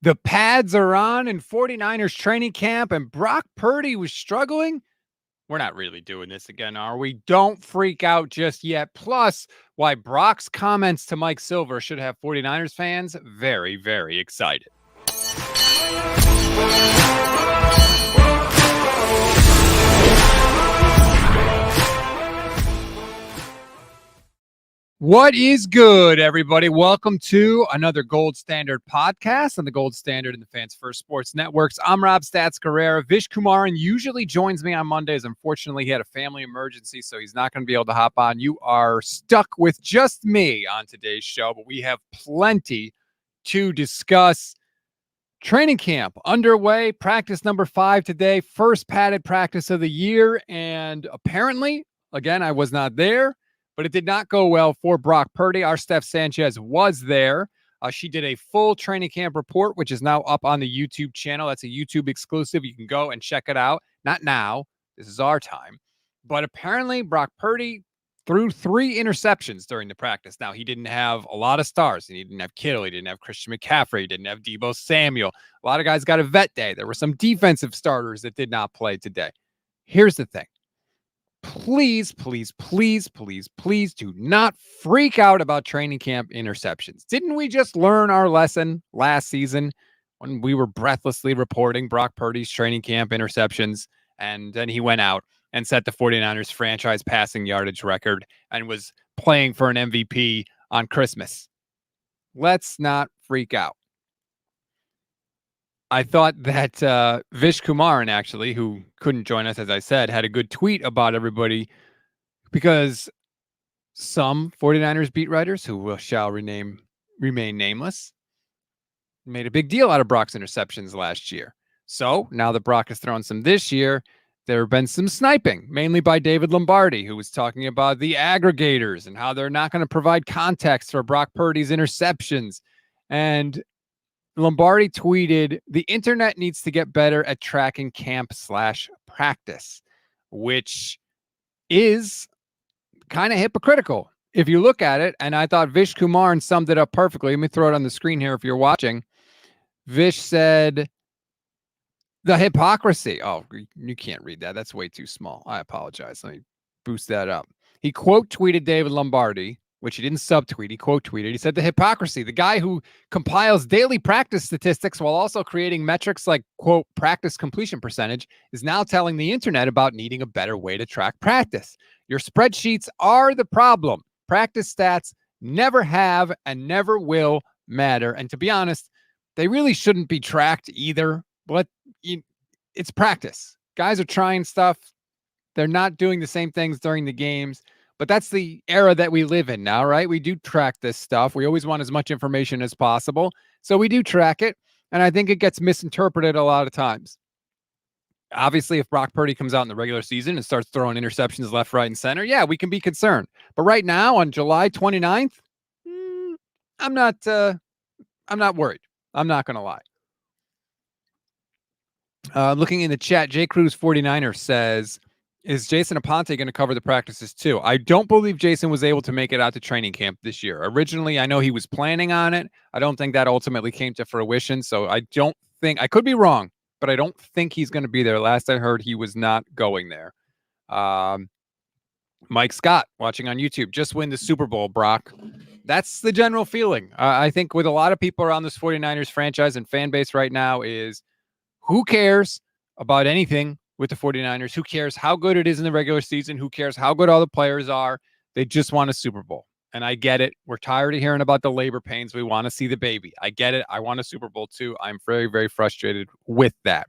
The pads are on in 49ers training camp and Brock Purdy was struggling. We're not really doing this again, are we? Don't freak out just yet. Plus, why Brock's comments to Mike Silver should have 49ers fans very, very excited. What is good, everybody? Welcome to another Gold Standard podcast on the Gold Standard and the Fans First Sports Networks. I'm Rob Stats Guerrera. Vish Kumaran usually joins me on Mondays. Unfortunately, he had a family emergency, so he's not going to be able to hop on. You are stuck with just me on today's show, but we have plenty to discuss. Training camp underway, practice number 5 today, first padded practice of the year, and apparently, again, I was not there, but it did not go well for Brock Purdy. Our Steph Sanchez was there. She did a full training camp report, which is now up on the YouTube channel. That's a YouTube exclusive. You can go and check it out. Not now. This is our time. But apparently, Brock Purdy threw 3 interceptions during the practice. Now, he didn't have a lot of stars. He didn't have Kittle. He didn't have Christian McCaffrey. He didn't have Deebo Samuel. A lot of guys got a vet day. There were some defensive starters that did not play today. Here's the thing. Please, please, please, please, please do not freak out about training camp interceptions. Didn't we just learn our lesson last season when we were breathlessly reporting Brock Purdy's training camp interceptions, and then he went out and set the 49ers franchise passing yardage record and was playing for an MVP on Christmas? Let's not freak out. I thought that Vish Kumaran, actually, who couldn't join us, as I said, had a good tweet about everybody because some 49ers beat writers, who shall remain nameless, made a big deal out of Brock's interceptions last year. So now that Brock has thrown some this year, there have been some sniping, mainly by David Lombardi, who was talking about the aggregators and how they're not going to provide context for Brock Purdy's interceptions. And Lombardi tweeted, "The internet needs to get better at tracking camp/practice," which is kind of hypocritical if you look at it. And I thought Vish Kumaran summed it up perfectly. Let me throw it on the screen here if you're watching. Vish said, "The hypocrisy." Oh, you can't read that. That's way too small. I apologize. Let me boost that up. He quote tweeted David Lombardi, which he didn't subtweet. He quote tweeted. He said, "The hypocrisy. The guy who compiles daily practice statistics while also creating metrics like, quote, practice completion percentage is now telling the internet about needing a better way to track practice. Your spreadsheets are the problem. Practice stats never have and never will matter. And to be honest, they really shouldn't be tracked either. But it's practice. Guys are trying stuff. They're not doing the same things during the games. But that's the era that we live in now, right? We do track this stuff. We always want as much information as possible. So we do track it. And I think it gets misinterpreted a lot of times. Obviously, if Brock Purdy comes out in the regular season and starts throwing interceptions left, right, and center, yeah, we can be concerned. But right now, on July 29th, I'm not worried. I'm not going to lie. Looking in the chat, J. Cruz 49er says, "Is Jason Aponte going to cover the practices too?" I don't believe Jason was able to make it out to training camp this year. Originally, I know he was planning on it. I don't think that ultimately came to fruition. So I don't think, I could be wrong, but I don't think he's going to be there. Last I heard, he was not going there. Mike Scott watching on YouTube, "Just win the Super Bowl, Brock." That's the general feeling. I think with a lot of people around this 49ers franchise and fan base right now is, who cares about anything with the 49ers? Who cares how good it is in the regular season? Who cares how good all the players are? They just want a Super Bowl. And I get it. We're tired of hearing about the labor pains. We want to see the baby. I get it. I want a Super Bowl too. I'm very, very frustrated with that.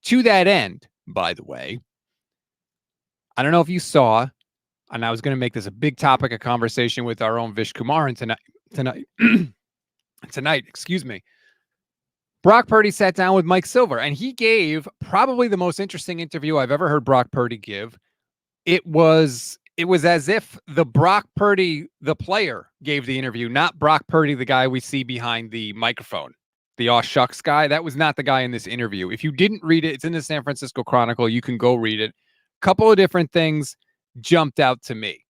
To that end, by the way, I don't know if you saw, and I was going to make this a big topic of conversation with our own Vish Kumaran tonight, excuse me. Brock Purdy sat down with Mike Silver, and he gave probably the most interesting interview I've ever heard Brock Purdy give. It was as if the Brock Purdy, the player, gave the interview, not Brock Purdy, the guy we see behind the microphone, the aw shucks guy. That was not the guy in this interview. If you didn't read it, it's in the San Francisco Chronicle. You can go read it. A couple of different things jumped out to me.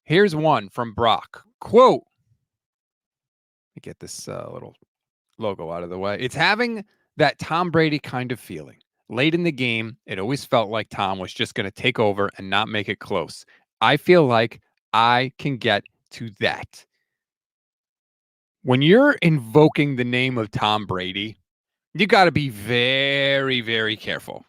Here's one from Brock. Quote, let me get this little logo out of the way. It's having that Tom Brady kind of feeling. Late in the game, it always felt like Tom was just going to take over and not make it close. I feel like I can get to that. When you're invoking the name of Tom Brady, you got to be very, very careful.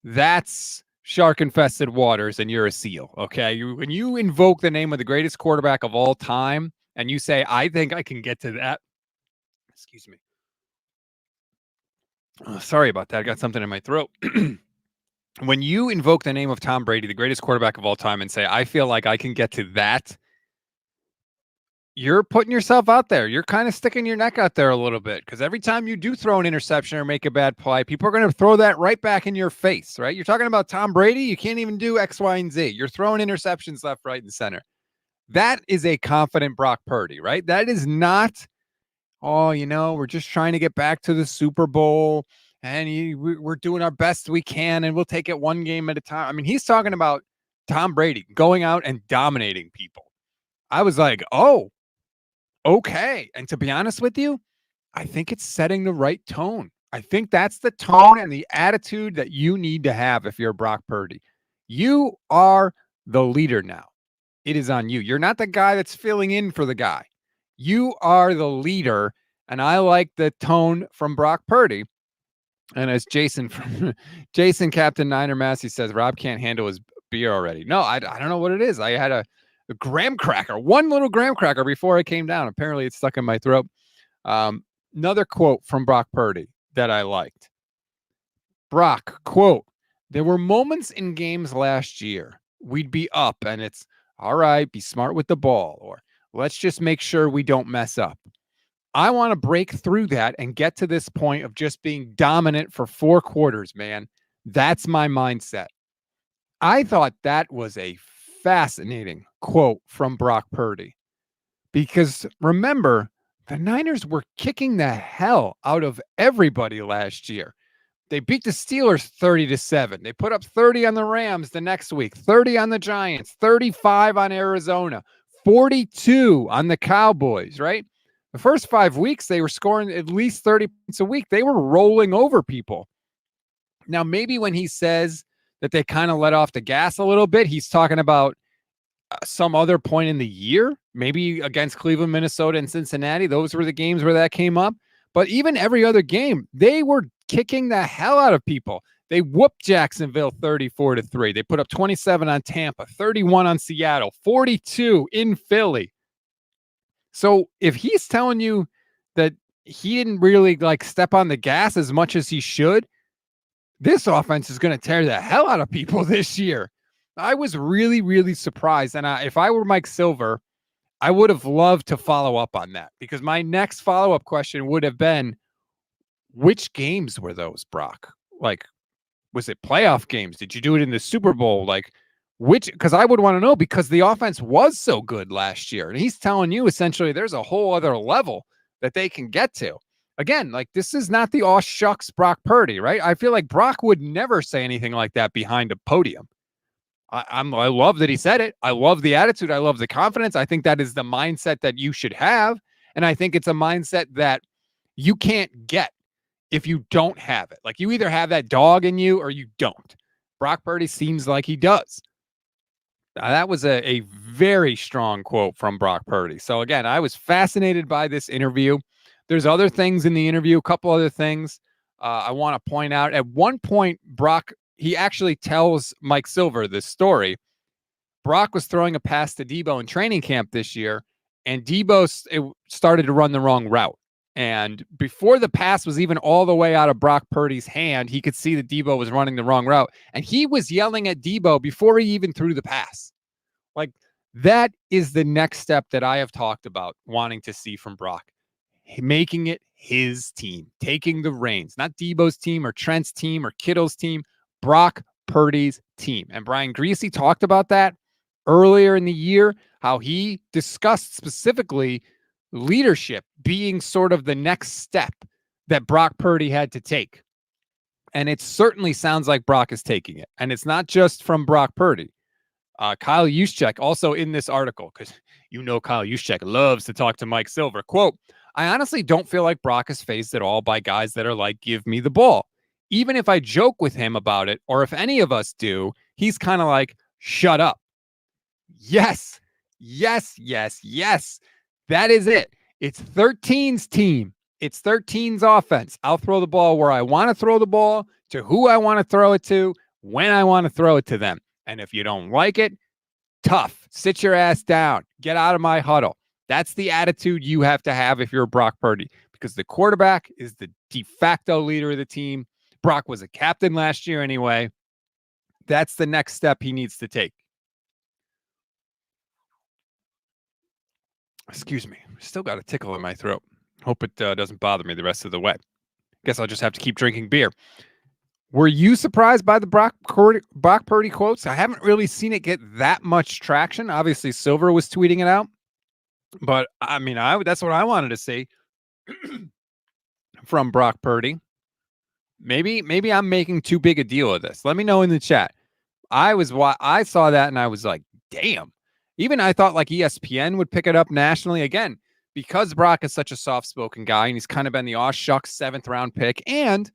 That's shark infested waters and you're a seal. Okay. When you invoke the name of the greatest quarterback of all time and you say, I think I can get to that. Excuse me. Oh, sorry about that. I got something in my throat. When you invoke the name of Tom Brady, the greatest quarterback of all time, and say, I feel like I can get to that, you're putting yourself out there. You're kind of sticking your neck out there a little bit because every time you do throw an interception or make a bad play, people are going to throw that right back in your face, right? You're talking about Tom Brady. You can't even do X, Y, and Z. You're throwing interceptions left, right, and center. That is a confident Brock Purdy, right? That is not, we're just trying to get back to the Super Bowl and we're doing our best we can and we'll take it one game at a time. I mean, he's talking about Tom Brady going out and dominating people. I was like, oh, okay. And to be honest with you, I think it's setting the right tone. I think that's the tone and the attitude that you need to have if you're Brock Purdy. You are the leader now. It is on you. You're not the guy that's filling in for the guy. You are the leader. And I like the tone from Brock Purdy. And as Jason Captain Niner Massey says, Rob can't handle his beer already. No, I don't know what it is. I had a graham cracker, one little graham cracker before I came down. Apparently it's stuck in my throat. Another quote from Brock Purdy that I liked. Brock, quote, there were moments in games last year we'd be up and it's, all right, be smart with the ball, or let's just make sure we don't mess up. I want to break through that and get to this point of just being dominant for 4 quarters, man. That's my mindset. I thought that was a fascinating quote from Brock Purdy because remember, the Niners were kicking the hell out of everybody last year. They beat the Steelers 30-7. They put up 30 on the Rams the next week, 30 on the Giants, 35 on Arizona, 42 on the Cowboys, right? The first 5 weeks, they were scoring at least 30 points a week. They were rolling over people. Now, maybe when he says that they kind of let off the gas a little bit, he's talking about some other point in the year, maybe against Cleveland, Minnesota, and Cincinnati. Those were the games where that came up. But even every other game, they were kicking the hell out of people. They whooped Jacksonville 34-3. They put up 27 on Tampa, 31 on Seattle, 42 in Philly. So if he's telling you that he didn't really step on the gas as much as he should, this offense is going to tear the hell out of people this year. I was really, really surprised. And if I were Mike Silver, I would have loved to follow up on that because my next follow-up question would have been, which games were those, Brock? Was it playoff games? Did you do it in the Super Bowl? Because I would want to know because the offense was so good last year. And he's telling you essentially there's a whole other level that they can get to. Again, this is not the aw shucks Brock Purdy, right? I feel like Brock would never say anything like that behind a podium. I love that he said it. I love the attitude. I love the confidence. I think that is the mindset that you should have. And I think it's a mindset that you can't get if you don't have it. You either have that dog in you or you don't. Brock Purdy seems like he does. That was a very strong quote from Brock Purdy. So again, I was fascinated by this interview. There's other things in the interview, a couple other things I want to point out. At one point, Brock, he actually tells Mike Silver this story. Brock was throwing a pass to Debo in training camp this year, and Debo started to run the wrong route. And before the pass was even all the way out of Brock Purdy's hand, he could see that Debo was running the wrong route. And he was yelling at Debo before he even threw the pass. That is the next step that I have talked about wanting to see from Brock. Making it his team, taking the reins, not Debo's team or Trent's team or Kittle's team, Brock Purdy's team. And Brian Griese talked about that earlier in the year, how he discussed specifically leadership being sort of the next step that Brock Purdy had to take. And it certainly sounds like Brock is taking it. And it's not just from Brock Purdy. Kyle Juszczyk also in this article, because Kyle Juszczyk loves to talk to Mike Silver. Quote, I honestly don't feel like Brock is phased at all by guys that are like, give me the ball. Even if I joke with him about it, or if any of us do, he's kind of like, shut up. Yes, yes, yes, yes. That is it. It's 13's team. It's 13's offense. I'll throw the ball where I want to throw the ball, to who I want to throw it to, when I want to throw it to them. And if you don't like it, tough. Sit your ass down. Get out of my huddle. That's the attitude you have to have if you're Brock Purdy, because the quarterback is the de facto leader of the team. Brock was a captain last year anyway. That's the next step he needs to take. Excuse me. Still got a tickle in my throat. Hope it doesn't bother me the rest of the way. Guess I'll just have to keep drinking beer. Were you surprised by the Brock Purdy quotes? I haven't really seen it get that much traction. Obviously, Silver was tweeting it out. But, I mean, that's what I wanted to see from Brock Purdy. Maybe I'm making too big a deal of this. Let me know in the chat. I saw that and I was like, damn. Even I thought like ESPN would pick it up nationally. Again, because Brock is such a soft-spoken guy and he's kind of been the aw shucks 7th round pick. And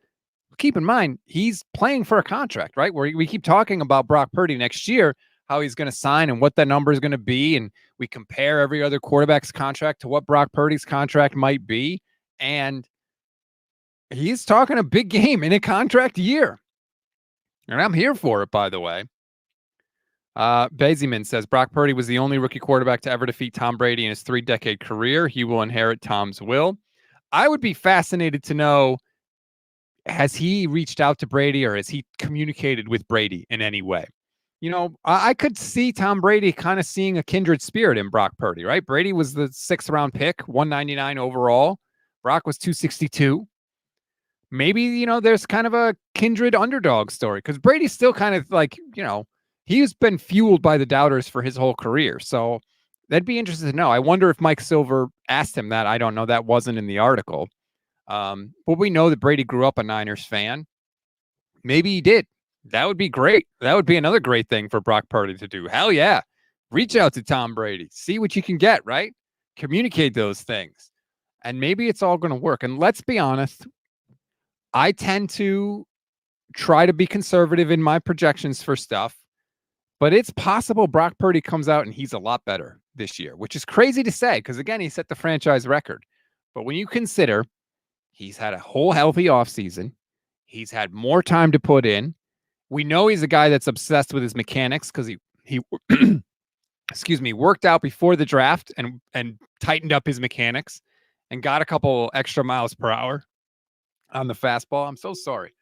keep in mind, he's playing for a contract, right? Where we keep talking about Brock Purdy next year, how he's going to sign and what that number is going to be. And we compare every other quarterback's contract to what Brock Purdy's contract might be. And he's talking a big game in a contract year. And I'm here for it, by the way. Beziman says, Brock Purdy was the only rookie quarterback to ever defeat Tom Brady in his 3-decade career. He will inherit Tom's will. I would be fascinated to know, has he reached out to Brady or has he communicated with Brady in any way? You know, I could see Tom Brady kind of seeing a kindred spirit in Brock Purdy, right? Brady was the 6th round pick, 199 overall. Brock was 262. Maybe, you know, there's kind of a kindred underdog story because Brady's still kind of like, you know, he's been fueled by the doubters for his whole career. So that'd be interesting to know. I wonder if Mike Silver asked him that. I don't know. That wasn't in the article. But we know that Brady grew up a Niners fan. Maybe he did. That would be great. That would be another great thing for Brock Purdy to do. Hell yeah. Reach out to Tom Brady. See what you can get, right? Communicate those things. And maybe it's all going to work. And let's be honest, I tend to try to be conservative in my projections for stuff, but it's possible Brock Purdy comes out and he's a lot better this year, which is crazy to say because, again, he set the franchise record. But when you consider he's had a whole healthy offseason, he's had more time to put in. We know he's a guy that's obsessed with his mechanics because he excuse me, worked out before the draft and tightened up his mechanics and got a couple extra miles per hour on the fastball. I'm so sorry.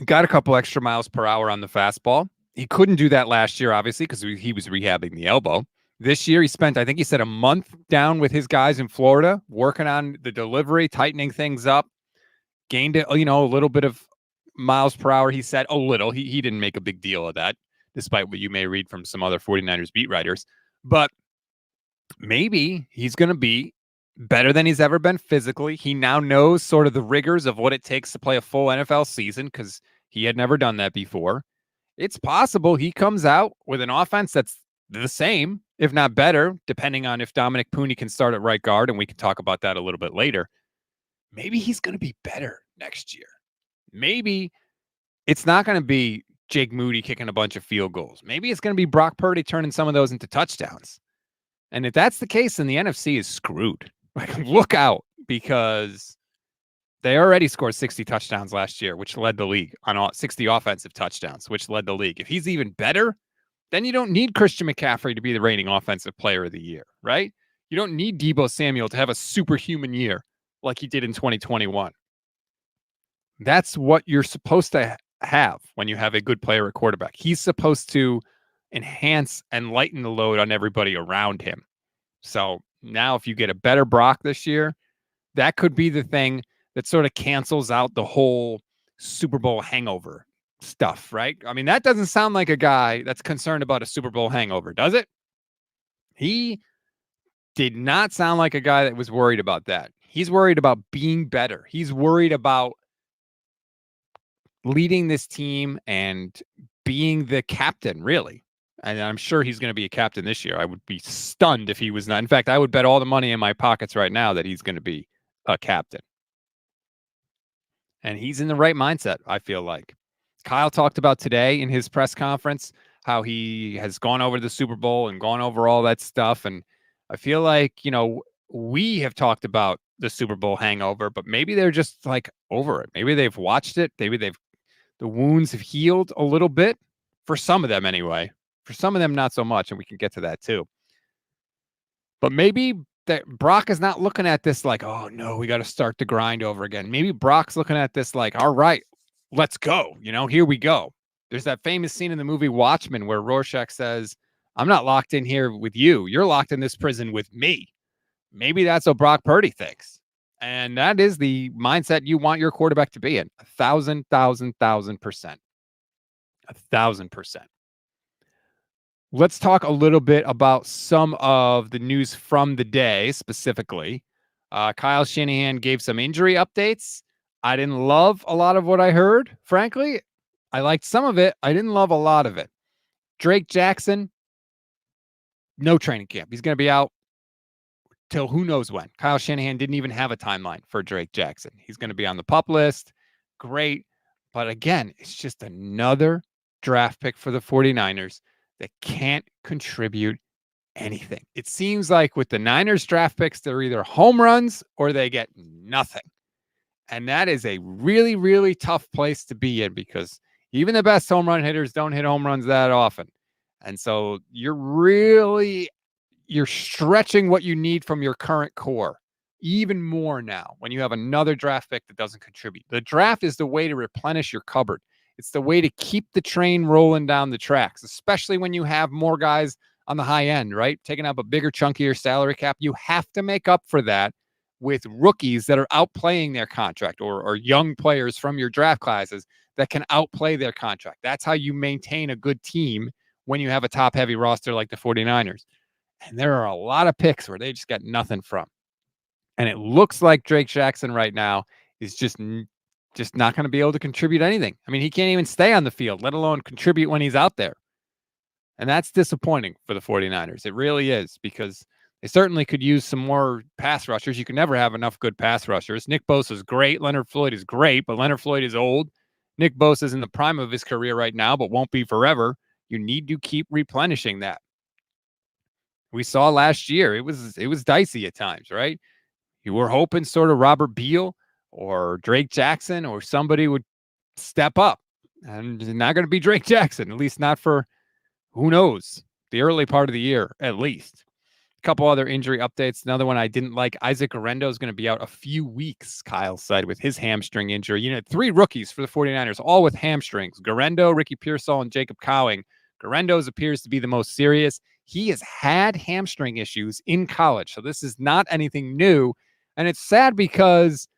Got a couple extra miles per hour on the fastball. He couldn't do that last year, obviously, because he was rehabbing the elbow. This year, he spent, I think he said, a month down with his guys in Florida, working on the delivery, tightening things up, gained, a little bit of miles per hour. He said a little. He didn't make a big deal of that, despite what you may read from some other 49ers beat writers. But maybe he's going to be better than he's ever been physically. He now knows sort of the rigors of what it takes to play a full NFL season because he had never done that before. It's possible he comes out with an offense that's the same, if not better, depending on if Dominic Pooney can start at right guard, and we can talk about that a little bit later. Maybe he's going to be better next year. Maybe it's not going to be Jake Moody kicking a bunch of field goals. Maybe it's going to be Brock Purdy turning some of those into touchdowns. And if that's the case, then the NFC is screwed. Like, look out, because they already scored 60 touchdowns last year, which led the league on 60 offensive touchdowns, which led the league. If he's even better, then you don't need Christian McCaffrey to be the reigning offensive player of the year, right? You don't need Deebo Samuel to have a superhuman year like he did in 2021. That's what you're supposed to have when you have a good player at quarterback. He's supposed to enhance and lighten the load on everybody around him. So now if you get a better Brock this year, that could be the thing that sort of cancels out the whole Super Bowl hangover stuff, right? I mean, that doesn't sound like a guy that's concerned about a Super Bowl hangover, does it? He did not sound like a guy that was worried about that. He's worried about being better. He's worried about leading this team and being the captain, really. And I'm sure he's going to be a captain this year. I would be stunned if he was not. In fact, I would bet all the money in my pockets right now that he's going to be a captain. And he's in the right mindset, I feel like. Kyle talked about today in his press conference how he has gone over the Super Bowl and gone over all that stuff. And I feel like, we have talked about the Super Bowl hangover, but maybe they're just like over it. Maybe they've watched it. Maybe the wounds have healed a little bit for some of them anyway. For some of them, not so much. And we can get to that too. But maybe that Brock is not looking at this like, oh no, we got to start the grind over again. Maybe Brock's looking at this like, all right, let's go. Here we go. There's that famous scene in the movie Watchmen where Rorschach says, I'm not locked in here with you. You're locked in this prison with me. Maybe that's what Brock Purdy thinks. And that is the mindset you want your quarterback to be in. 1,000%. 1,000%. Let's talk a little bit about some of the news from the day specifically. Kyle Shanahan gave some injury updates. I didn't love a lot of what I heard, frankly. I liked some of it. I didn't love a lot of it. Drake Jackson, no training camp. He's going to be out till who knows when. Kyle Shanahan didn't even have a timeline for Drake Jackson. He's going to be on the PUP list. Great. But again, it's just another draft pick for the 49ers that can't contribute anything. It seems like with the Niners draft picks, they're either home runs or they get nothing. And that is a really, really tough place to be in because even the best home run hitters don't hit home runs that often. And so you're stretching what you need from your current core even more now when you have another draft pick that doesn't contribute. The draft is the way to replenish your cupboard. It's the way to keep the train rolling down the tracks, especially when you have more guys on the high end, right? Taking up a bigger, chunkier salary cap. You have to make up for that with rookies that are outplaying their contract or young players from your draft classes that can outplay their contract. That's how you maintain a good team when you have a top-heavy roster like the 49ers. And there are a lot of picks where they just got nothing from. And it looks like Drake Jackson right now is just not going to be able to contribute anything. I mean, he can't even stay on the field, let alone contribute when he's out there. And that's disappointing for the 49ers. It really is, because they certainly could use some more pass rushers. You can never have enough good pass rushers. Nick Bosa is great. Leonard Floyd is great, but Leonard Floyd is old. Nick Bosa is in the prime of his career right now, but won't be forever. You need to keep replenishing that. We saw last year, it was dicey at times, right? You were hoping sort of Robert Beal or Drake Jackson or somebody would step up. And it's not going to be Drake Jackson, at least not for, who knows, the early part of the year, at least. A couple other injury updates. Another one I didn't like. Isaac Guerrero is going to be out a few weeks, Kyle said, with his hamstring injury. 3 rookies for the 49ers, all with hamstrings. Guerrero, Ricky Pearsall, and Jacob Cowing. Guerrero appears to be the most serious. He has had hamstring issues in college, so this is not anything new. And it's sad because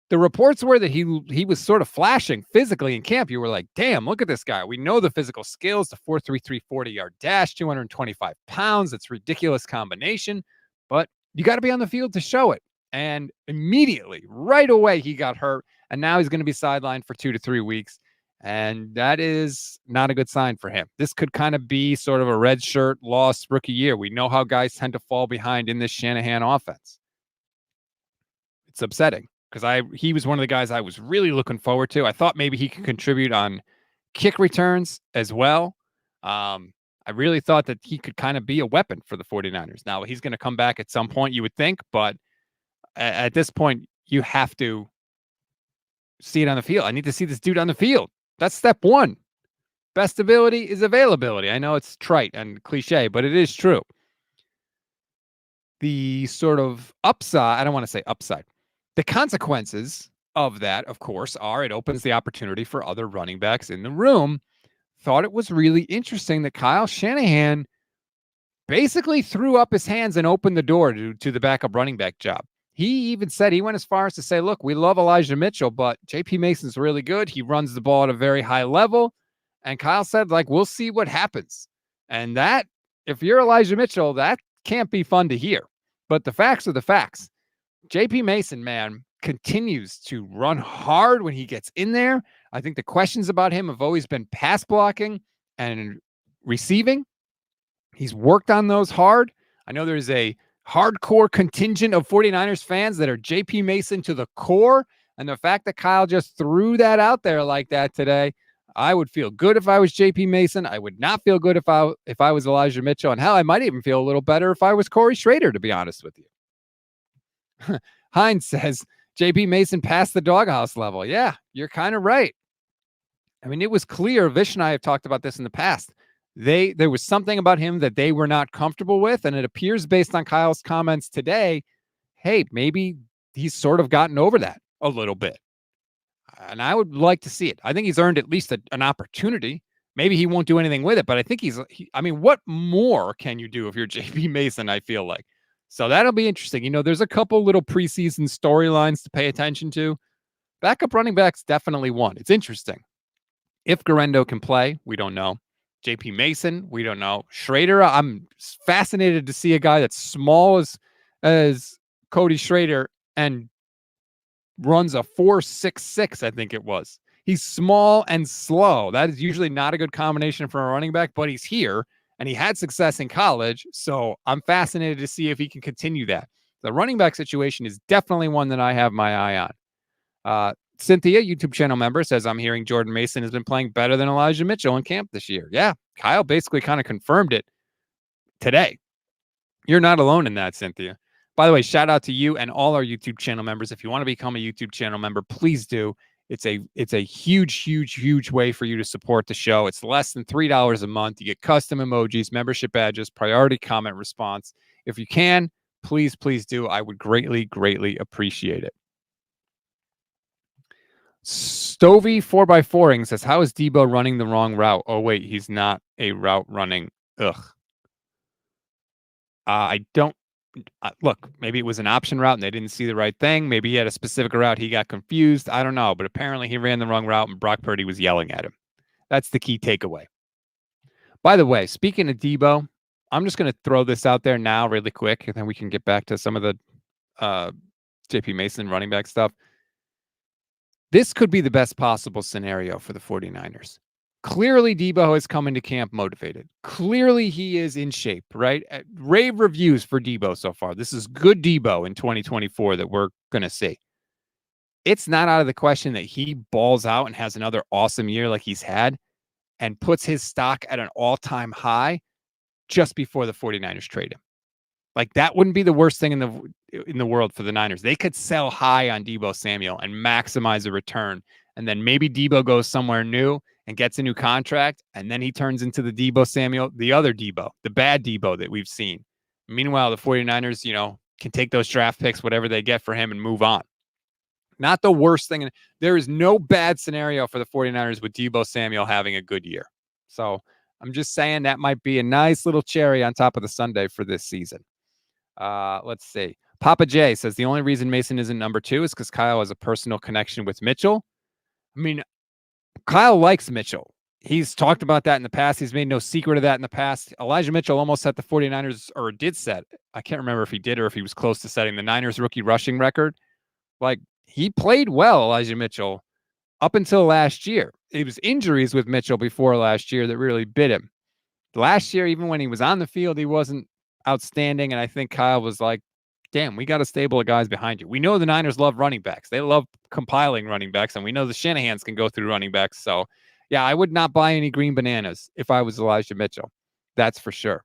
the reports were that he was sort of flashing physically in camp. You were like, damn, look at this guy. We know the physical skills, the 4.33 40-yard dash, 225 pounds. It's ridiculous combination, but you got to be on the field to show it. And immediately, right away, he got hurt, and now he's going to be sidelined for 2 to 3 weeks. And that is not a good sign for him. This could kind of be sort of a red shirt lost rookie year. We know how guys tend to fall behind in this Shanahan offense. It's upsetting because he was one of the guys I was really looking forward to. I thought maybe he could contribute on kick returns as well. I really thought that he could kind of be a weapon for the 49ers. Now, he's going to come back at some point, you would think, but at this point, you have to see it on the field. I need to see this dude on the field. That's step one. Best ability is availability. I know it's trite and cliche, but it is true. The sort of upside, I don't want to say upside. The consequences of that, of course, are it opens the opportunity for other running backs in the room. Thought it was really interesting that Kyle Shanahan basically threw up his hands and opened the door to the backup running back job. He even said, he went as far as to say, look, we love Elijah Mitchell, but JP Mason's really good. He runs the ball at a very high level. And Kyle said, we'll see what happens. And that, if you're Elijah Mitchell, that can't be fun to hear. But the facts are the facts. JP Mason, man, continues to run hard when he gets in there. I think the questions about him have always been pass blocking and receiving. He's worked on those hard. I know there's a hardcore contingent of 49ers fans that are JP Mason to the core. And the fact that Kyle just threw that out there like that today, I would feel good if I was JP Mason. I would not feel good if I was Elijah Mitchell. And hell, I might even feel a little better if I was Corey Schrader, to be honest with you. Hines says JP Mason passed the doghouse level. Yeah, you're kind of right. I mean, it was clear. Vish and I have talked about this in the past. There was something about him that they were not comfortable with, and it appears based on Kyle's comments today, hey, maybe he's sort of gotten over that a little bit. And I would like to see it. I think he's earned at least an opportunity. Maybe he won't do anything with it, but I think I mean, what more can you do if you're JP Mason, I feel like? So that'll be interesting. There's a couple little preseason storylines to pay attention to. Backup running backs definitely one. It's interesting. If Garendo can play, we don't know. JP Mason, we don't know. Schrader, I'm fascinated to see a guy that's small as Cody Schrader and runs a 4.66, I think it was. He's small and slow. That is usually not a good combination for a running back, but he's here and he had success in college. So I'm fascinated to see if he can continue that. The running back situation is definitely one that I have my eye on. Cynthia, YouTube channel member, says, I'm hearing Jordan Mason has been playing better than Elijah Mitchell in camp this year. Yeah, Kyle basically kind of confirmed it today. You're not alone in that, Cynthia. By the way, shout out to you and all our YouTube channel members. If you want to become a YouTube channel member, please do. It's a huge way for you to support the show. It's less than $3 a month. You get custom emojis, membership badges, priority comment response. If you can, please do. I would greatly appreciate it. Stovey 4x4ing says, how is Debo running the wrong route? Oh, wait, he's not a route running. Ugh. I don't look, maybe it was an option route and they didn't see the right thing. Maybe he had a specific route. He got confused. I don't know, but apparently he ran the wrong route and Brock Purdy was yelling at him. That's the key takeaway. By the way, speaking of Debo, I'm just going to throw this out there now really quick, and then we can get back to some of the JP Mason running back stuff. This could be the best possible scenario for the 49ers. Clearly, Debo has come into camp motivated. Clearly, he is in shape, right? Rave reviews for Debo so far. This is good Debo in 2024 that we're going to see. It's not out of the question that he balls out and has another awesome year like he's had and puts his stock at an all-time high just before the 49ers trade him. Like, that wouldn't be the worst thing in the world for the Niners. They could sell high on Deebo Samuel and maximize the return. And then maybe Deebo goes somewhere new and gets a new contract, and then he turns into the Deebo Samuel, the other Deebo, the bad Deebo that we've seen. Meanwhile, the 49ers, can take those draft picks, whatever they get for him, and move on. Not the worst thing. There is no bad scenario for the 49ers with Deebo Samuel having a good year. So I'm just saying that might be a nice little cherry on top of the sundae for this season. Let's see. Papa J says the only reason Mason isn't number 2 is because Kyle has a personal connection with Mitchell. I mean, Kyle likes Mitchell. He's talked about that in the past. He's made no secret of that in the past. Elijah Mitchell almost set the 49ers, or did set. I can't remember if he did or if he was close to setting the Niners rookie rushing record. Like, he played well, Elijah Mitchell, up until last year. It was injuries with Mitchell before last year that really bit him. Last year, even when he was on the field, he wasn't outstanding. And I think Kyle was like, damn, we got a stable of guys behind you. We know the Niners love running backs. They love compiling running backs, and we know the Shanahans can go through running backs. So, yeah, I would not buy any green bananas if I was Elijah Mitchell. That's for sure.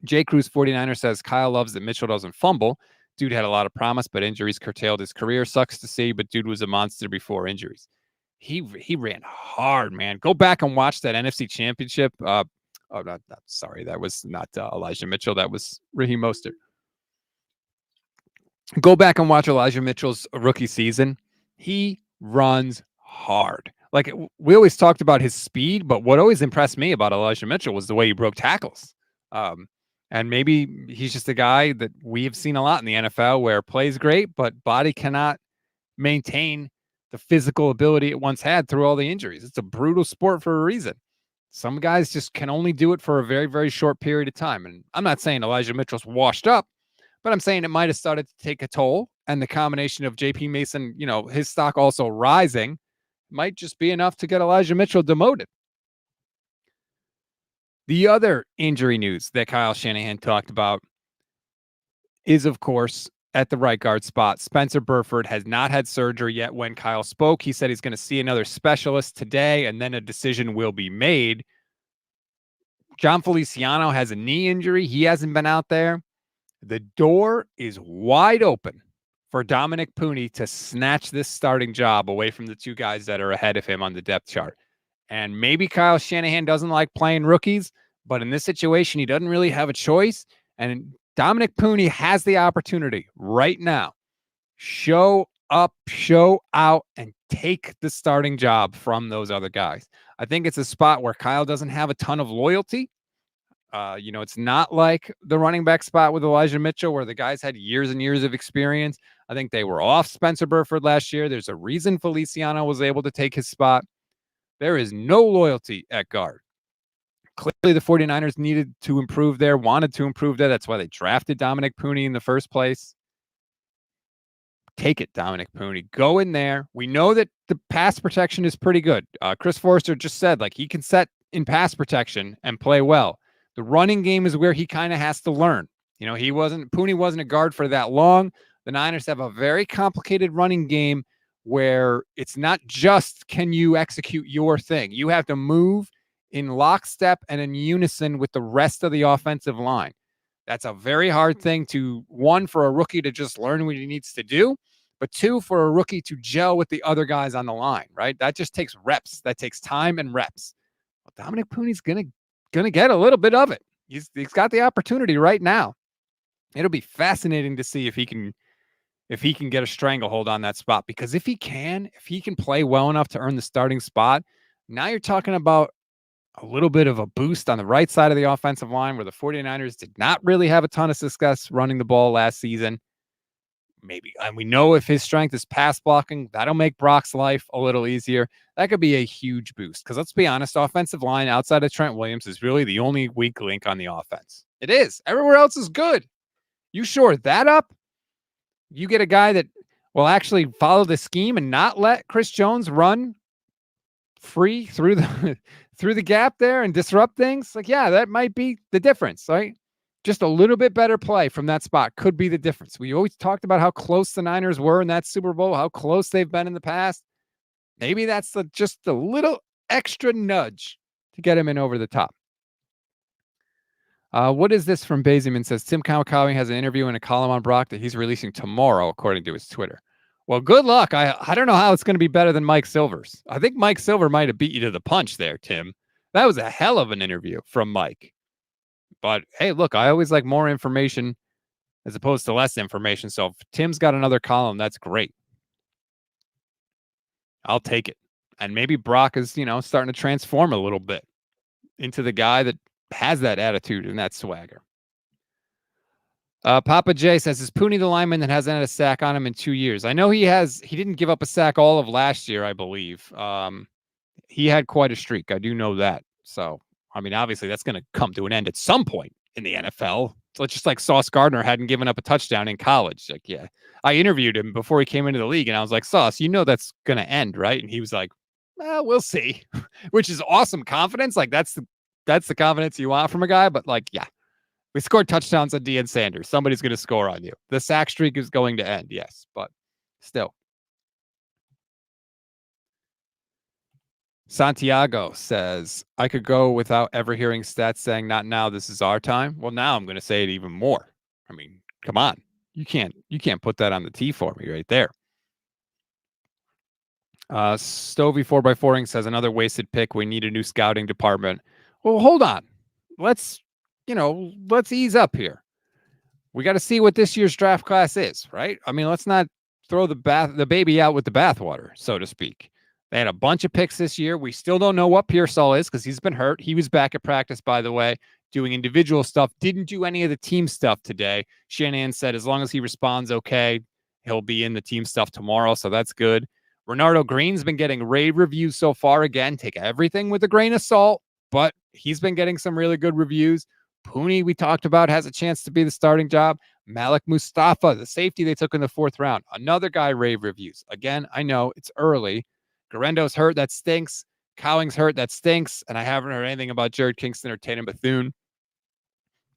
J. Cruz 49er says Kyle loves that Mitchell doesn't fumble. Dude had a lot of promise, but injuries curtailed his career. Sucks to see, but dude was a monster before injuries. He ran hard, man. Go back and watch that NFC Championship. Sorry, that was not Elijah Mitchell. That was Raheem Mostert. Go back and watch Elijah Mitchell's rookie season. He runs hard. Like, we always talked about his speed, but what always impressed me about Elijah Mitchell was the way he broke tackles. And maybe he's just a guy that we have seen a lot in the NFL where plays great, but body cannot maintain the physical ability it once had through all the injuries. It's a brutal sport for a reason. Some guys just can only do it for a very, very short period of time. And I'm not saying Elijah Mitchell's washed up, but I'm saying it might have started to take a toll. And the combination of JP Mason, his stock also rising, might just be enough to get Elijah Mitchell demoted. The other injury news that Kyle Shanahan talked about is, of course, at the right guard spot. Spencer Burford has not had surgery yet. When Kyle spoke, he said he's going to see another specialist today, and then a decision will be made. John Feliciano has a knee injury. He hasn't been out there. The door is wide open for Dominic Puni to snatch this starting job away from the two guys that are ahead of him on the depth chart. And maybe Kyle Shanahan doesn't like playing rookies, but in this situation, he doesn't really have a choice. And Dominic Puni has the opportunity right now. Show up, show out, and take the starting job from those other guys. I think it's a spot where Kyle doesn't have a ton of loyalty. It's not like the running back spot with Elijah Mitchell, where the guys had years and years of experience. I think they were off Spencer Burford last year. There's a reason Feliciano was able to take his spot. There is no loyalty at guard. Clearly, the 49ers needed to improve there, wanted to improve there. That's why they drafted Dominic Puni in the first place. Take it, Dominic Puni. Go in there. We know that the pass protection is pretty good. Chris Forrester just said, he can set in pass protection and play well. The running game is where he kind of has to learn. Puni wasn't a guard for that long. The Niners have a very complicated running game where it's not just can you execute your thing. You have to move in lockstep and in unison with the rest of the offensive line. That's a very hard thing for a rookie to just learn what he needs to do, but two, for a rookie to gel with the other guys on the line, right? That just takes reps. That takes time and reps. Well, Dominic Puni's going to get a little bit of it. He's got the opportunity right now. It'll be fascinating to see if he can get a stranglehold on that spot, because if he can play well enough to earn the starting spot, now you're talking about a little bit of a boost on the right side of the offensive line, where the 49ers did not really have a ton of success running the ball last season. Maybe, and we know if his strength is pass blocking, that'll make Brock's life a little easier. That could be a huge boost, because let's be honest, offensive line outside of Trent Williams is really the only weak link on the offense. It is. Everywhere else is good. You shore that up, you get a guy that will actually follow the scheme and not let Chris Jones run free through the gap there and disrupt things. That might be the difference, right? Just a little bit better play from that spot could be the difference. We always talked about how close the Niners were in that Super Bowl, how close they've been in the past. Maybe that's just a little extra nudge to get him in over the top. What is this from Baziman? Says Tim Kawakawa has an interview and a column on Brock that he's releasing tomorrow, according to his Twitter. Well, good luck. I don't know how it's going to be better than Mike Silver's. I think Mike Silver might have beat you to the punch there, Tim. That was a hell of an interview from Mike. But hey, look, I always like more information as opposed to less information. So if Tim's got another column, that's great. I'll take it. And maybe Brock is, starting to transform a little bit into the guy that has that attitude and that swagger. Papa J says, is Puni the lineman that hasn't had a sack on him in 2 years? I know he didn't give up a sack all of last year, I believe. He had quite a streak. I do know that. So, obviously that's going to come to an end at some point in the NFL. So it's just like Sauce Gardner hadn't given up a touchdown in college. I interviewed him before he came into the league, and I was like, Sauce, that's going to end, right? And he was like, well, we'll see, which is awesome confidence. That's the confidence you want from a guy. But we scored touchdowns on Deion Sanders. Somebody's going to score on you. The sack streak is going to end, yes, but still. Santiago says, I could go without ever hearing stats saying, not now, this is our time. Well, now I'm going to say it even more. Come on. You can't put that on the tee for me right there. Stovey 4x4ing says, another wasted pick. We need a new scouting department. Well, hold on. Let's ease up here. We got to see what this year's draft class is, right? Let's not throw the baby out with the bathwater, so to speak. They had a bunch of picks this year. We still don't know what Pearsall is because he's been hurt. He was back at practice, by the way, doing individual stuff. Didn't do any of the team stuff today. Shanahan said as long as he responds okay, he'll be in the team stuff tomorrow, so that's good. Renardo Green's been getting rave reviews so far. Again, take everything with a grain of salt, but he's been getting some really good reviews. Puni, we talked about, has a chance to be the starting job. Malik Mustafa, the safety they took in the 4th round. Another guy, rave reviews. Again, I know it's early. Garendo's hurt. That stinks. Cowing's hurt. That stinks. And I haven't heard anything about Jared Kingston or Tatum Bethune.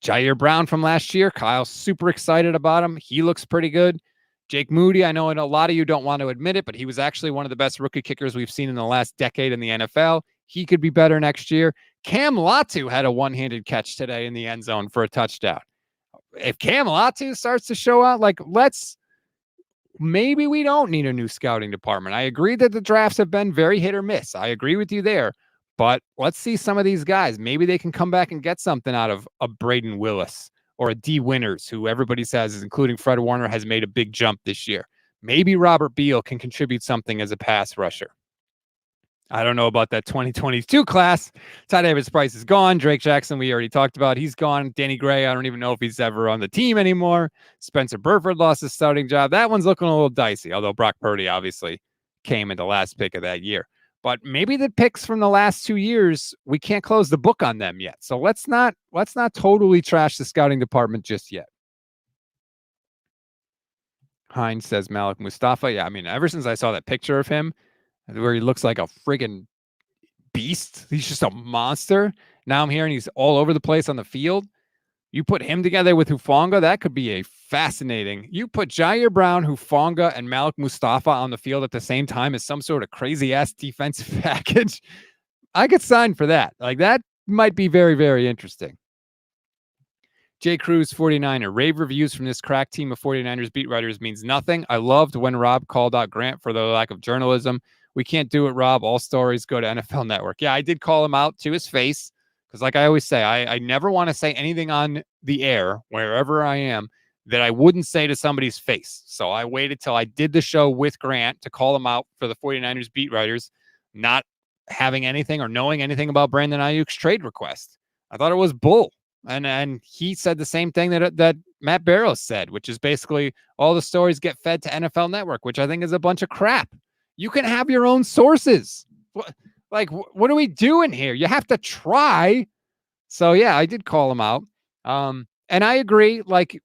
Jair Brown from last year. Kyle's super excited about him. He looks pretty good. Jake Moody, I know a lot of you don't want to admit it, but he was actually one of the best rookie kickers we've seen in the last decade in the NFL. He could be better next year. Cam Latu had a one-handed catch today in the end zone for a touchdown. If Cam Latu starts to show out, maybe we don't need a new scouting department. I agree that the drafts have been very hit or miss. I agree with you there. But let's see some of these guys. Maybe they can come back and get something out of a Braden Willis or a D Winters, who everybody says, including Fred Warner, has made a big jump this year. Maybe Robert Beal can contribute something as a pass rusher. I don't know about that 2022 class. Ty Davis Price is gone. Drake Jackson, we already talked about. He's gone. Danny Gray, I don't even know if he's ever on the team anymore. Spencer Burford lost his starting job. That one's looking a little dicey, although Brock Purdy obviously came in the last pick of that year. But maybe the picks from the last 2 years, we can't close the book on them yet. So let's not totally trash the scouting department just yet. Hines says Malik Mustafa. Yeah, I mean, ever since I saw that picture of him where he looks like a friggin' beast, he's just a monster. Now I'm hearing he's all over the place on the field. You put him together with Hufanga, that could be a fascinating. You put Jair Brown, Hufanga, and Malik Mustafa on the field at the same time as some sort of crazy-ass defensive package. I could sign for that. That might be very, very interesting. Jay Cruz, 49er. Rave reviews from this crack team of 49ers beat writers means nothing. I loved when Rob called out Grant for the lack of journalism. We can't do it, Rob. All stories go to NFL Network. Yeah, I did call him out to his face. Because like I always say, I never want to say anything on the air, wherever I am, that I wouldn't say to somebody's face. So I waited till I did the show with Grant to call him out for the 49ers beat writers not having anything or knowing anything about Brandon Ayuk's trade request. I thought it was bull. And he said the same thing that Matt Barrows said, which is basically all the stories get fed to NFL Network, which I think is a bunch of crap. You can have your own sources. What are we doing here? You have to try. So yeah, I did call him out. And I agree. Like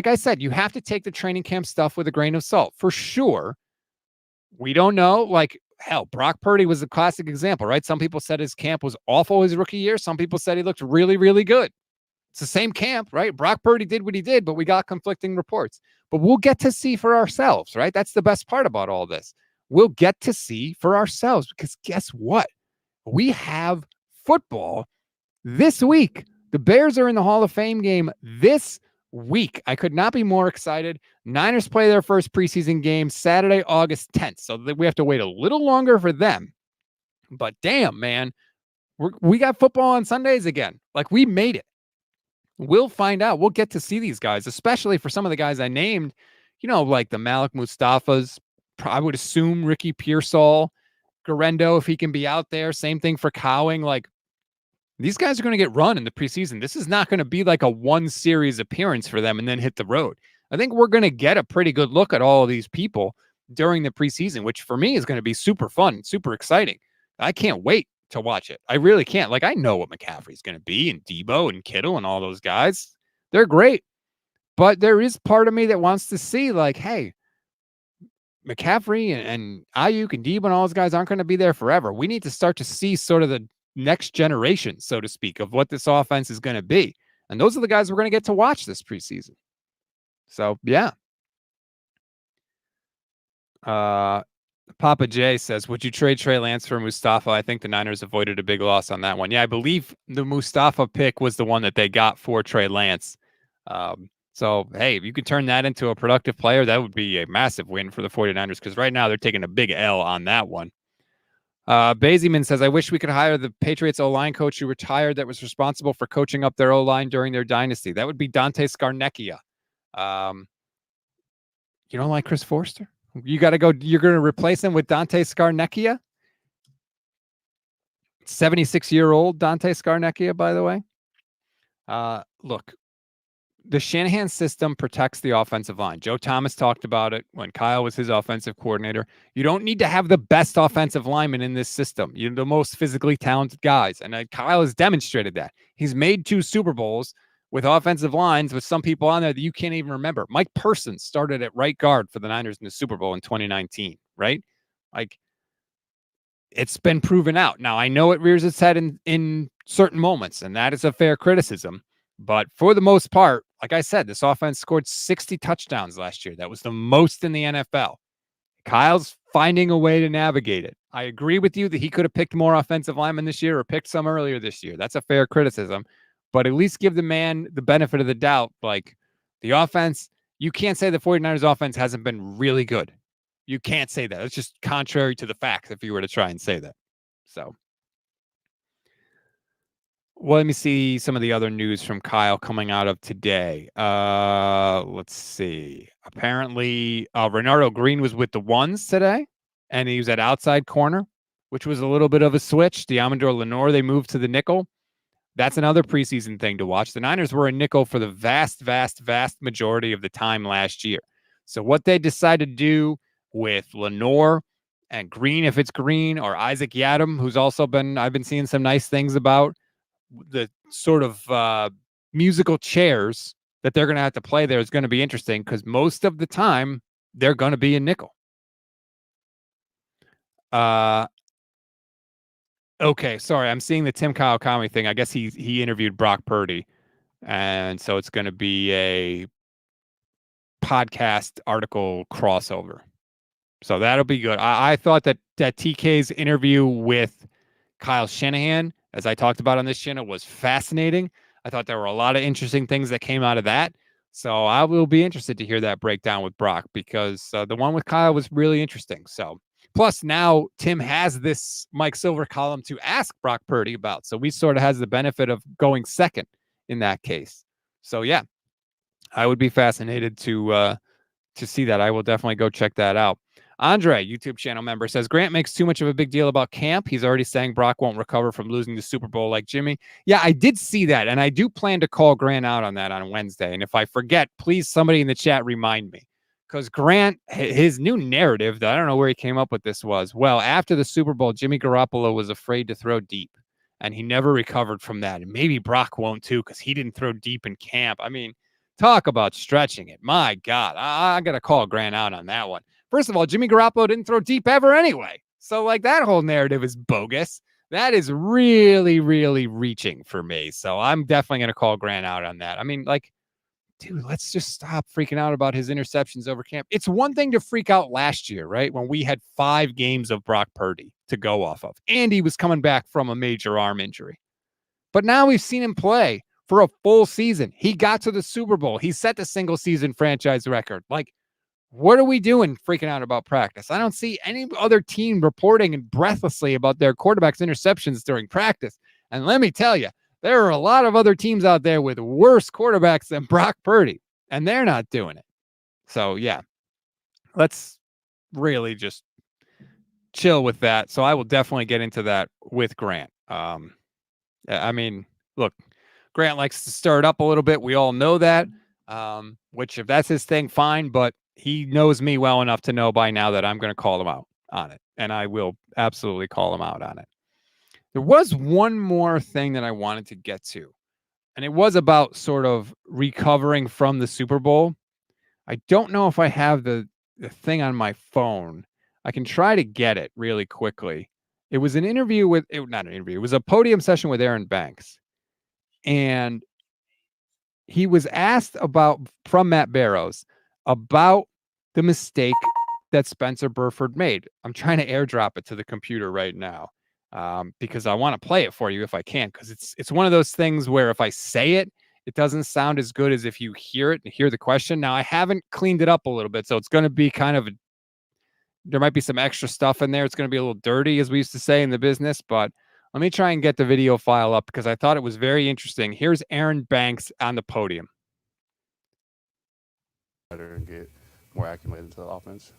I said, you have to take the training camp stuff with a grain of salt for sure. We don't know. Hell, Brock Purdy was a classic example, right? Some people said his camp was awful his rookie year. Some people said he looked really, really good. It's the same camp, right? Brock Purdy did what he did, but we got conflicting reports. But we'll get to see for ourselves, right? That's the best part about all this. We'll get to see for ourselves because guess what? We have football this week. The Bears are in the Hall of Fame game this week. I could not be more excited. Niners play their first preseason game Saturday, August 10th. So we have to wait a little longer for them. But damn, man, we got football on Sundays again. We made it. We'll find out. We'll get to see these guys, especially for some of the guys I named, like the Malik Mustafas. I would assume Ricky Pearsall, Garendo, if he can be out there. Same thing for Cowing. These guys are going to get run in the preseason. This is not going to be like a one series appearance for them and then hit the road. I think we're going to get a pretty good look at all of these people during the preseason, which for me is going to be super fun, super exciting. I can't wait to watch it. I really can't. I know what McCaffrey's going to be and Debo and Kittle and all those guys. They're great. But there is part of me that wants to see hey, McCaffrey and Ayuk and Debo and all those guys aren't going to be there forever. We need to start to see sort of the next generation, so to speak, of what this offense is going to be. And those are the guys we're going to get to watch this preseason. So, yeah. Papa J says, would you trade Trey Lance for Mustafa? I think the Niners avoided a big loss on that one. Yeah, I believe the Mustafa pick was the one that they got for Trey Lance. So, hey, if you could turn that into a productive player, that would be a massive win for the 49ers because right now they're taking a big L on that one. Bazeman says, I wish we could hire the Patriots O-line coach who retired that was responsible for coaching up their O-line during their dynasty. That would be Dante Scarnecchia. You don't like Chris Forster? You're going to replace him with Dante Scarnecchia? 76-year-old Dante Scarnecchia, by the way. Look, the Shanahan system protects the offensive line. Joe Thomas talked about it when Kyle was his offensive coordinator. You don't need to have the best offensive linemen in this system. You're the most physically talented guys. And Kyle has demonstrated that. He's made 2 Super Bowls with offensive lines with some people on there that you can't even remember. Mike Person started at right guard for the Niners in the Super Bowl in 2019, right? it's been proven out. Now, I know it rears its head in certain moments, and that is a fair criticism. But for the most part, like I said, this offense scored 60 touchdowns last year. That was the most in the NFL. Kyle's finding a way to navigate it. I agree with you that he could have picked more offensive linemen this year or picked some earlier this year. That's a fair criticism. But at least give the man the benefit of the doubt. Like the offense, you can't say the 49ers offense hasn't been really good. You can't say that. It's just contrary to the facts if you were to try and say that. So, well, let me see some of the other news from Kyle coming out of today. Let's see. Apparently, Renardo Green was with the ones today, and he was at outside corner, which was a little bit of a switch. Diamondor Lenore, they moved to the nickel. That's another preseason thing to watch. The Niners were a nickel for the vast majority of the time last year. So what they decide to do with Lenore and Green, if it's Green, or Isaac Yadam, who's also I've been seeing some nice things about the sort of musical chairs that they're going to have to play there is going to be interesting because most of the time they're going to be a nickel. Okay, sorry, I'm seeing the Tim Kawakami thing. I guess he interviewed Brock Purdy, and so it's going to be a podcast article crossover. So that'll be good. I thought that TK's interview with Kyle Shanahan, as I talked about on this channel, was fascinating. I thought there were a lot of interesting things that came out of that. So I will be interested to hear that breakdown with Brock because the one with Kyle was really interesting. So plus now Tim has this Mike Silver column to ask Brock Purdy about. So we sort of has the benefit of going second in that case. So yeah, I would be fascinated to see that. I will definitely go check that out. Andre, YouTube channel member, says Grant makes too much of a big deal about camp. He's already saying Brock won't recover from losing the Super Bowl like Jimmy. Yeah, I did see that, and I do plan to call Grant out on that on Wednesday. And if I forget, please somebody in the chat remind me. Because Grant, his new narrative, that I don't know where he came up with this was, well, after the Super Bowl, Jimmy Garoppolo was afraid to throw deep, and he never recovered from that. And maybe Brock won't too because he didn't throw deep in camp. I mean, talk about stretching it. My God, I got to call Grant out on that one. First of all, Jimmy Garoppolo didn't throw deep ever anyway. So, like, that whole narrative is bogus. That is really, really reaching for me. So I'm definitely going to call Grant out on that. I mean, like, dude, let's just stop freaking out about his interceptions over camp. It's one thing to freak out last year, right? When we had 5 games of Brock Purdy to go off of. And he was coming back from a major arm injury. But now we've seen him play for a full season. He got to the Super Bowl. He set the single season franchise record. Like, what are we doing freaking out about practice? I don't see any other team reporting breathlessly about their quarterback's interceptions during practice. And let me tell you, there are a lot of other teams out there with worse quarterbacks than Brock Purdy, and they're not doing it. So, yeah, let's really just chill with that. So I will definitely get into that with Grant. I mean, look, Grant likes to stir it up a little bit. We all know that, which if that's his thing, fine. But he knows me well enough to know by now that I'm going to call him out on it. And I will absolutely call him out on it. There was one more thing that I wanted to get to, and it was about sort of recovering from the Super Bowl. I don't know if I have the thing on my phone. I can try to get it really quickly. It was an interview with, not an interview, it was a podium session with Aaron Banks. And he was asked about, from Matt Barrows, about the mistake that Spencer Burford made. I'm trying to airdrop it to the computer right now because I want to play it for you if I can, because it's one of those things where if I say it, it doesn't sound as good as if you hear it and hear the question. Now, I haven't cleaned it up a little bit, so it's going to be kind of there might be some extra stuff in there. It's going to be a little dirty, as we used to say in the business, but let me try and get the video file up because I thought it was very interesting. Here's Aaron Banks on the podium. And get more acclimated into the offense.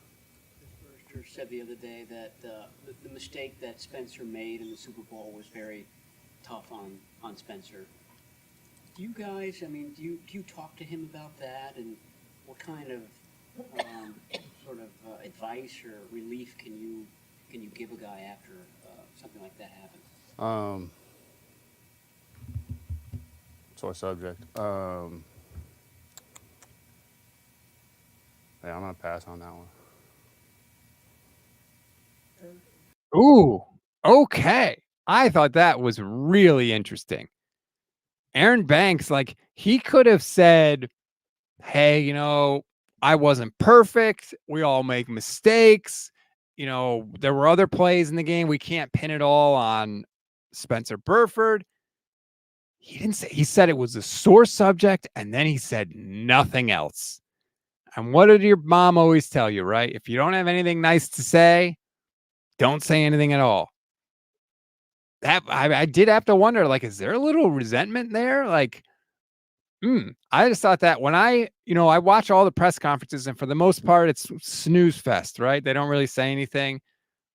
Burster said the other day that the mistake that Spencer made in the Super Bowl was very tough on Spencer. Do you guys, I mean, do you talk to him about that, and what kind of sort of advice or relief can you give a guy after something like that happens? Sore subject. Yeah, I'm gonna pass on that one. Ooh, Okay. I thought that was really interesting. Aaron Banks, like, he could have said, hey, I wasn't perfect. We all make mistakes. There were other plays in the game. We can't pin it all on Spencer Burford. He didn't say, he said it was a sore subject, and then he said nothing else. And what did your mom always tell you, right? If you don't have anything nice to say, don't say anything at all. That I did have to wonder, like, is there a little resentment there? Like, I just thought that when I watch all the press conferences, and for the most part, it's snooze fest, right? They don't really say anything.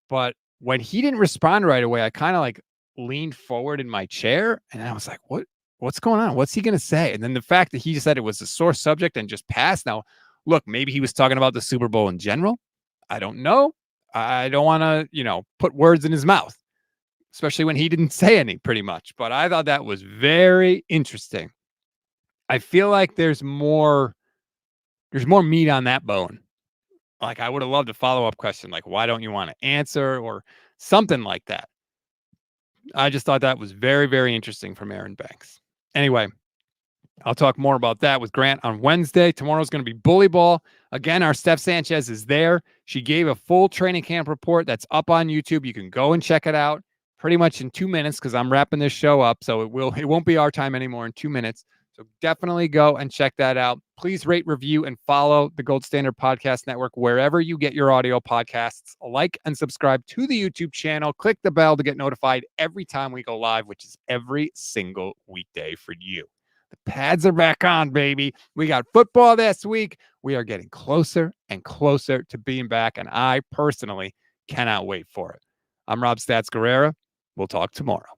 But when he didn't respond right away, I kind of like leaned forward in my chair and I was like, what's going on? What's he going to say? And then the fact that he said it was a sore subject and just passed. Now, look, maybe he was talking about the Super Bowl in general. I don't know. I don't want to, put words in his mouth, especially when he didn't say any pretty much. But I thought that was very interesting. I feel like there's more meat on that bone. Like, I would have loved a follow-up question, like, why don't you want to answer, or something like that. I just thought that was very, very interesting from Aaron Banks. Anyway, I'll talk more about that with Grant on Wednesday. Tomorrow's going to be bully ball. Again, our Steph Sanchez is there. She gave a full training camp report that's up on YouTube. You can go and check it out pretty much in 2 minutes because I'm wrapping this show up. So it won't be our time anymore in 2 minutes. So definitely go and check that out. Please rate, review, and follow the Gold Standard Podcast Network wherever you get your audio podcasts. Like and subscribe to the YouTube channel. Click the bell to get notified every time we go live, which is every single weekday for you. The pads are back on, baby. We got football this week. We are getting closer and closer to being back, and I personally cannot wait for it. I'm Rob Stats Guerrera. We'll talk tomorrow.